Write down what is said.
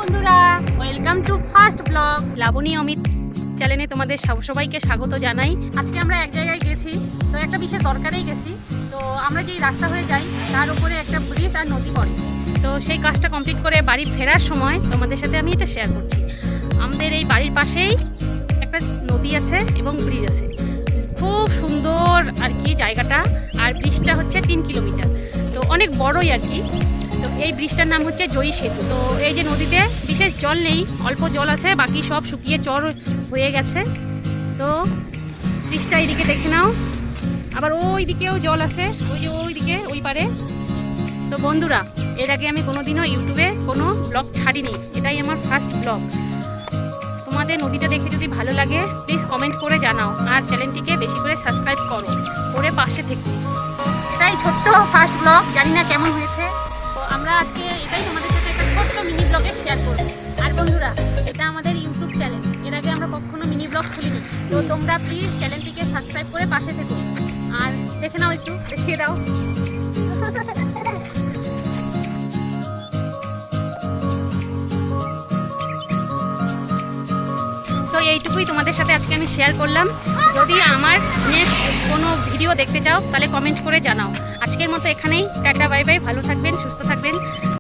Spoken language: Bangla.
বন্ধুরা, welcome to first blog Labani Amit চ্যানেলে তোমাদের সবাইকে স্বাগত জানাই। আজকে আমরা এক জায়গায় গেছি, তো একটা বিশেষ দরকারেই গেছি। তো আমরা যেই রাস্তা হয়ে যাই তার উপরে একটা ব্রিজ আর নদী পড়ে। তো সেই কাজটা কমপ্লিট করে বাড়ি ফেরার সময় তোমাদের সাথে আমি এটা শেয়ার করছি। আমাদের এই বাড়ির পাশেই একটা নদী আছে এবং ব্রিজ আছে, খুব সুন্দর আর কি জায়গাটা। আর ব্রিজটা হচ্ছে 3 কিলোমিটার, তো অনেক বড়ই আর কি। তো এই ব্রিজটার নাম হচ্ছে জয়ী সেতু। তো এই যে নদীতে বিশেষ জল নেই, অল্প জল আছে, বাকি সব শুকিয়ে চর হয়ে গেছে। তো ব্রিজটা এইদিকে দেখে নাও, আবার ওই দিকেও জল আছে, ওই যে ওই দিকে ওই পারে। তো বন্ধুরা, এর আগে আমি কোনোদিনও ইউটিউবে কোনো ব্লগ ছাড়িনি, এটাই আমার ফার্স্ট ব্লগ। তোমাদের নদীটা দেখে যদি ভালো লাগে প্লিজ কমেন্ট করে জানাও, আর চ্যানেলটিকে বেশি করে সাবস্ক্রাইব করে পাশে থেকে। এটাই ছোট্ট ফার্স্ট ব্লগ, জানি না কেমন হয়েছে। তো আমরা আজকে এটাই তোমাদের সাথে একটা ছোট্ট মিনি ব্লগে শেয়ার করব। আর বন্ধুরা, এটা আমাদের ইউটিউব চ্যানেল, এর আগে আমরা কখনো মিনি ব্লগ খুলিনি। তো তোমরা প্লিজ চ্যানেলটিকে সাবস্ক্রাইব করে পাশে থেকো, আর দেখে নাও, একটু দেখিয়ে দাও। তো এইটুকুই তোমাদের সাথে আজকে আমি শেয়ার করলাম। যদি আমার নেক্সট কোনো ভিডিও দেখতে চাও তাহলে কমেন্ট করে জানাও। আজকের মতো এখানেই, টাটা, বাই বাই, ভালো থাকবেন, সুস্থ থাকবেন।